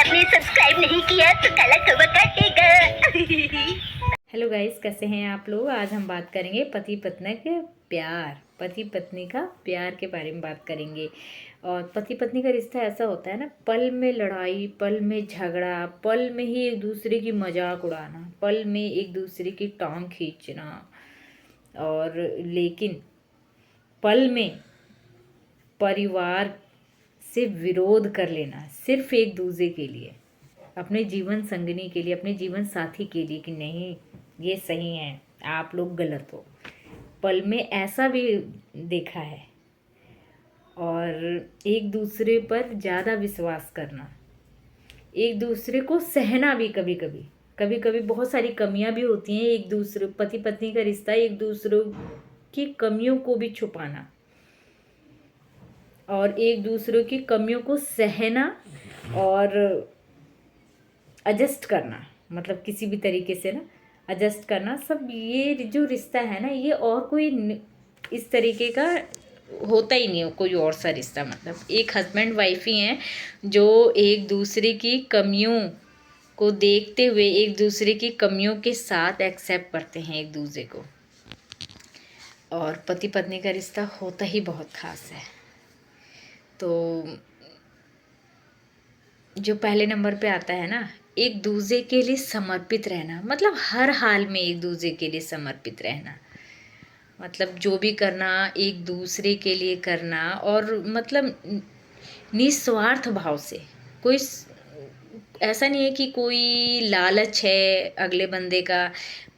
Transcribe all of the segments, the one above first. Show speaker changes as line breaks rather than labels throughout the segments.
आपने सब्सक्राइब नहीं किया तो काला कौवा काटेगा।
हेलो गाइस, कैसे हैं आप लोग। आज हम बात करेंगे पति पत्नी के प्यार, पति पत्नी का प्यार के बारे में बात करेंगे। और पति पत्नी का रिश्ता ऐसा होता है ना, पल में लड़ाई, पल में झगड़ा, पल में ही एक दूसरे की मजाक उड़ाना, पल में एक दूसरे की टांग खींचना, और लेकिन पल में परिवार से विरोध कर लेना सिर्फ एक दूसरे के लिए, अपने जीवन संगिनी के लिए, अपने जीवन साथी के लिए कि नहीं ये सही है, आप लोग गलत हो। पल में ऐसा भी देखा है। और एक दूसरे पर ज़्यादा विश्वास करना, एक दूसरे को सहना भी, कभी कभी बहुत सारी कमियां भी होती हैं। एक दूसरे पति पत्नी का रिश्ता एक दूसरे की कमियों को भी छुपाना और एक दूसरे की कमियों को सहना और एडजस्ट करना, मतलब किसी भी तरीके से ना एडजस्ट करना, सब ये जो रिश्ता है ना, ये और कोई इस तरीके का होता ही नहीं है कोई और सा रिश्ता। मतलब एक हस्बैंड वाइफ ही हैं जो एक दूसरे की कमियों को देखते हुए एक दूसरे की कमियों के साथ एक्सेप्ट करते हैं एक दूसरे को। और पति पत्नी का रिश्ता होता ही बहुत ख़ास है। तो जो पहले नंबर पे आता है ना, एक दूसरे के लिए समर्पित रहना, मतलब हर हाल में एक दूसरे के लिए समर्पित रहना, मतलब जो भी करना एक दूसरे के लिए करना, और मतलब निस्वार्थ भाव से। कोई ऐसा नहीं है कि कोई लालच है अगले बंदे का।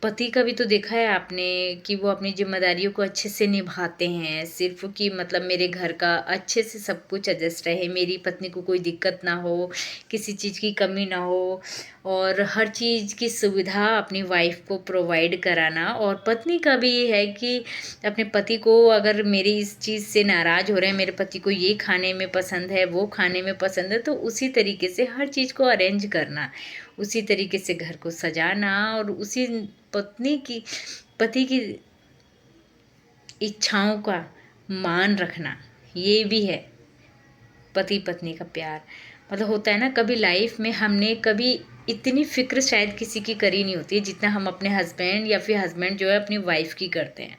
पति का भी तो देखा है आपने कि वो अपनी जिम्मेदारियों को अच्छे से निभाते हैं, सिर्फ कि मतलब मेरे घर का अच्छे से सब कुछ एडजस्ट रहे, मेरी पत्नी को कोई दिक्कत ना हो, किसी चीज़ की कमी ना हो, और हर चीज़ की सुविधा अपनी वाइफ को प्रोवाइड कराना। और पत्नी का भी ये है कि अपने पति को, अगर मेरी इस चीज़ से नाराज़ हो रहे हैं, मेरे पति को ये खाने में पसंद है, वो खाने में पसंद है, तो उसी तरीके से हर चीज़ को अरेंज करना, उसी तरीके से घर को सजाना, और उसी पति की इच्छाओं का मान रखना, ये भी है पति पत्नी का प्यार। मतलब होता है ना, कभी लाइफ में हमने कभी इतनी फिक्र शायद किसी की करी नहीं होती है जितना हम अपने हस्बैंड या फिर हस्बैंड जो है अपनी वाइफ की करते हैं।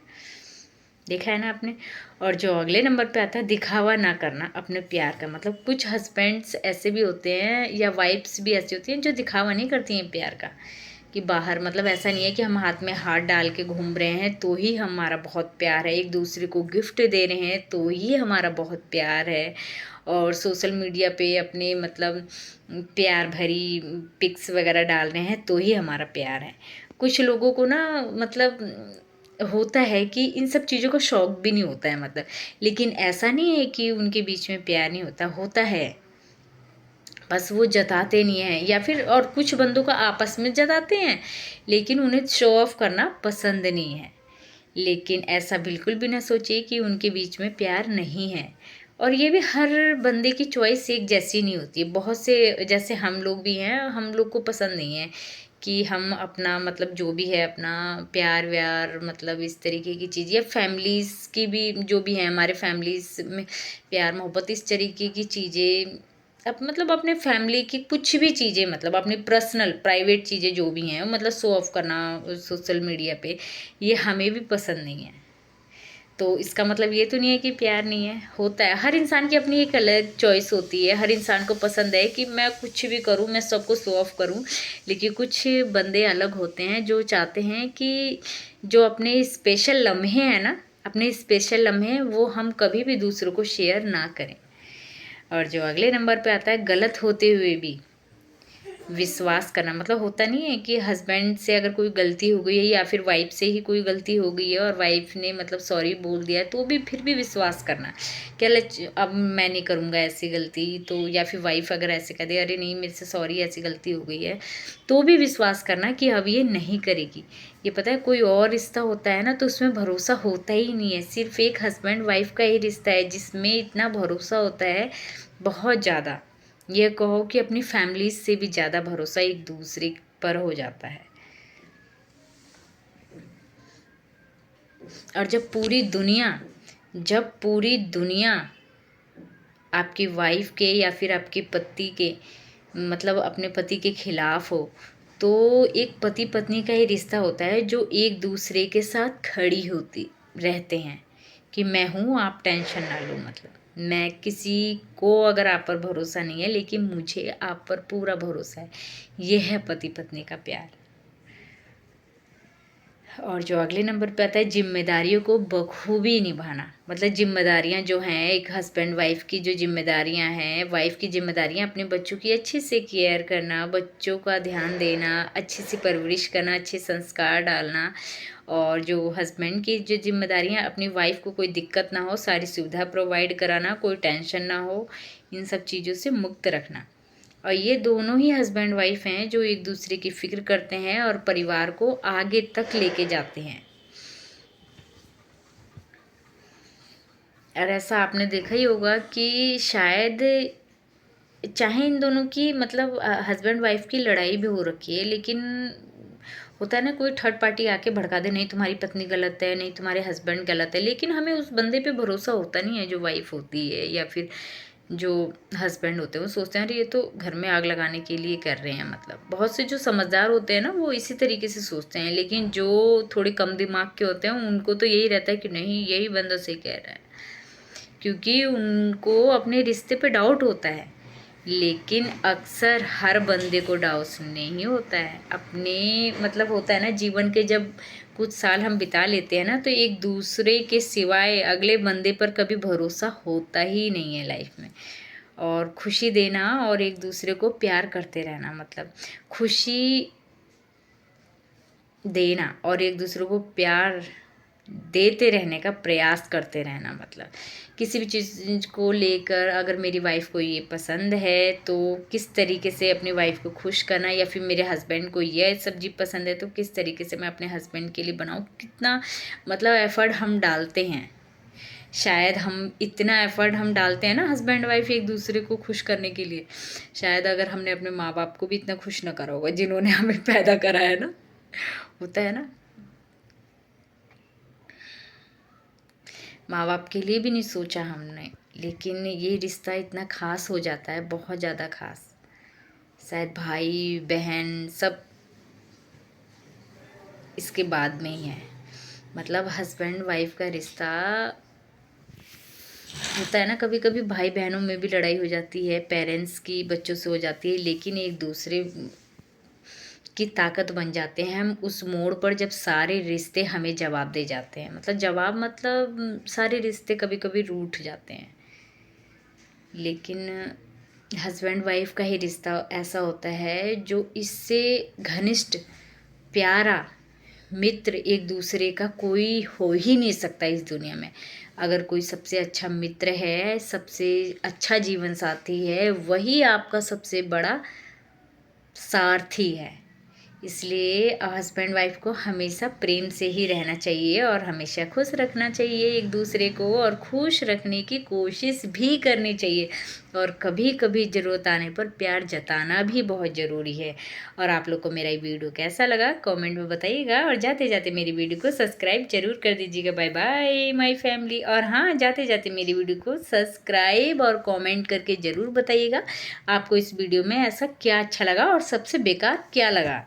देखा है ना आपने। और जो अगले नंबर पे आता है दिखावा ना करना अपने प्यार का, मतलब कुछ हस्बैंड्स ऐसे भी होते हैं या वाइफ्स भी ऐसी होती हैं जो दिखावा नहीं करती हैं प्यार का, कि बाहर मतलब ऐसा नहीं है कि हम हाथ में हाथ डाल के घूम रहे हैं तो ही हमारा बहुत प्यार है, एक दूसरे को गिफ्ट दे रहे हैं तो ही हमारा बहुत प्यार है, और सोशल मीडिया पे अपने मतलब प्यार भरी पिक्स वगैरह डाल रहे हैं तो ही हमारा प्यार है। कुछ लोगों को ना मतलब होता है कि इन सब चीज़ों का शौक भी नहीं होता है, मतलब लेकिन ऐसा नहीं है कि उनके बीच में प्यार नहीं होता, होता है, बस वो जताते नहीं हैं, या फिर और कुछ बंदों का आपस में जताते हैं लेकिन उन्हें शो ऑफ करना पसंद नहीं है। लेकिन ऐसा बिल्कुल भी ना सोचिए कि उनके बीच में प्यार नहीं है। और ये भी हर बंदे की चॉइस एक जैसी नहीं होती है। बहुत से जैसे हम लोग भी हैं, हम लोग को पसंद नहीं है कि हम अपना मतलब जो भी है अपना प्यार व्यार, मतलब इस तरीके की चीज़, या फैमिलीज़ की भी जो भी है हमारे फैमिलीज़ में प्यार मोहब्बत इस तरीके की चीज़ें, अब मतलब अपने फैमिली की कुछ भी चीज़ें, मतलब अपनी पर्सनल प्राइवेट चीज़ें जो भी हैं, मतलब शो ऑफ करना सोशल मीडिया पे, ये हमें भी पसंद नहीं है। तो इसका मतलब ये तो नहीं है कि प्यार नहीं है, होता है। हर इंसान की अपनी एक अलग चॉइस होती है, हर इंसान को पसंद है कि मैं कुछ भी करूं, मैं सबको शो ऑफ करूं। लेकिन कुछ बंदे अलग होते हैं जो चाहते हैं कि जो अपने स्पेशल लम्हे हैं ना, अपने स्पेशल लम्हे वो हम कभी भी दूसरों को शेयर ना करें। और जो अगले नंबर पे आता है गलत होते हुए भी विश्वास करना, मतलब होता नहीं है कि हस्बैंड से अगर कोई गलती हो गई है या फिर वाइफ से ही कोई गलती हो गई है और वाइफ ने मतलब सॉरी बोल दिया है, तो भी फिर भी विश्वास करना कि अब मैं नहीं करूँगा ऐसी गलती, तो या फिर वाइफ अगर ऐसे कह दे अरे नहीं मेरे से सॉरी ऐसी गलती हो गई है, तो भी विश्वास करना कि अब ये नहीं करेगी। ये पता है कोई और रिश्ता होता है ना तो उसमें भरोसा होता ही नहीं है, सिर्फ एक हस्बैंड वाइफ का ही रिश्ता है जिसमें इतना भरोसा होता है, बहुत ज़्यादा। ये कहो कि अपनी फैमिली से भी ज़्यादा भरोसा एक दूसरे पर हो जाता है। और जब पूरी दुनिया आपकी वाइफ के या फिर आपके पति के मतलब अपने पति के खिलाफ हो, तो एक पति पत्नी का ही रिश्ता होता है जो एक दूसरे के साथ खड़ी होती रहते हैं कि मैं हूँ, आप टेंशन ना लो। मतलब मैं किसी को, अगर आप पर भरोसा नहीं है लेकिन मुझे आप पर पूरा भरोसा है, ये है पति पत्नी का प्यार। और जो अगले नंबर पे आता है, जिम्मेदारियों को बखूबी निभाना। मतलब जिम्मेदारियां जो हैं, एक हस्बैंड वाइफ की जो जिम्मेदारियां हैं, वाइफ की जिम्मेदारियां अपने बच्चों की अच्छे से केयर करना, बच्चों का ध्यान देना, अच्छी सी परवरिश करना, अच्छे संस्कार डालना। और जो हस्बैंड की जो जिम्मेदारियां, अपनी वाइफ को कोई दिक्कत ना हो, सारी सुविधा प्रोवाइड कराना, कोई टेंशन ना हो, इन सब चीज़ों से मुक्त रखना। और ये दोनों ही हस्बैंड वाइफ हैं जो एक दूसरे की फिक्र करते हैं और परिवार को आगे तक लेके जाते हैं। और ऐसा आपने देखा ही होगा कि शायद चाहे इन दोनों की, मतलब हस्बैंड वाइफ की लड़ाई भी हो रखी है, लेकिन होता है ना, कोई थर्ड पार्टी आके भड़का दे, नहीं तुम्हारी पत्नी गलत है, नहीं तुम्हारे हस्बैंड गलत है, लेकिन हमें उस बंदे पे भरोसा होता नहीं है जो वाइफ होती है या फिर जो हस्बैंड होते हैं। वो सोचते हैं अरे ये तो घर में आग लगाने के लिए कर रहे हैं। मतलब बहुत से जो समझदार होते हैं ना, वो इसी तरीके से सोचते हैं, लेकिन जो थोड़े कम दिमाग के होते हैं उनको तो यही रहता है कि नहीं, यही बंदा सही कह रहा है, क्योंकि उनको अपने रिश्ते पे डाउट होता है। लेकिन अक्सर हर बंदे को डाउट नहीं होता है अपने, मतलब होता है ना, जीवन के जब कुछ साल हम बिता लेते हैं ना, तो एक दूसरे के सिवाय अगले बंदे पर कभी भरोसा होता ही नहीं है लाइफ में। और खुशी देना और एक दूसरे को प्यार करते रहना, मतलब खुशी देना और एक दूसरे को प्यार देते रहने का प्रयास करते रहना। मतलब किसी भी चीज़ को लेकर, अगर मेरी वाइफ को ये पसंद है तो किस तरीके से अपनी वाइफ को खुश करना, या फिर मेरे हस्बैंड को ये सब्जी पसंद है तो किस तरीके से मैं अपने हस्बैंड के लिए बनाऊँ। कितना मतलब एफ़र्ट हम डालते हैं, शायद हम इतना एफ़र्ट हम डालते हैं ना हस्बैंड वाइफ एक दूसरे को खुश करने के लिए, शायद अगर हमने अपने माँ बाप को भी इतना खुश ना करा होगा जिन्होंने हमें पैदा करा है ना। होता है ना, माँ बाप के लिए भी नहीं सोचा हमने, लेकिन ये रिश्ता इतना ख़ास हो जाता है, बहुत ज़्यादा ख़ास। शायद भाई बहन सब इसके बाद में ही है। मतलब हस्बैंड वाइफ का रिश्ता होता है ना, कभी कभी भाई बहनों में भी लड़ाई हो जाती है, पेरेंट्स की बच्चों से हो जाती है, लेकिन एक दूसरे की ताकत बन जाते हैं हम उस मोड़ पर जब सारे रिश्ते हमें जवाब दे जाते हैं। मतलब जवाब, मतलब सारे रिश्ते कभी कभी रूठ जाते हैं, लेकिन हस्बैंड वाइफ का ही रिश्ता ऐसा होता है जो इससे घनिष्ठ प्यारा मित्र एक दूसरे का कोई हो ही नहीं सकता इस दुनिया में। अगर कोई सबसे अच्छा मित्र है, सबसे अच्छा जीवन साथी है, वही आपका सबसे बड़ा सारथी है। इसलिए हस्बैंड वाइफ को हमेशा प्रेम से ही रहना चाहिए और हमेशा खुश रखना चाहिए एक दूसरे को, और खुश रखने की कोशिश भी करनी चाहिए। और कभी कभी ज़रूरत आने पर प्यार जताना भी बहुत ज़रूरी है। और आप लोग को मेरा ये वीडियो कैसा लगा कमेंट में बताइएगा, और जाते जाते मेरी वीडियो को सब्सक्राइब जरूर कर दीजिएगा। Bye bye my family. और हाँ, जाते जाते मेरी वीडियो को सब्सक्राइब और कमेंट करके ज़रूर बताइएगा आपको इस वीडियो में ऐसा क्या अच्छा लगा और सबसे बेकार क्या लगा।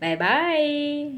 Bye bye.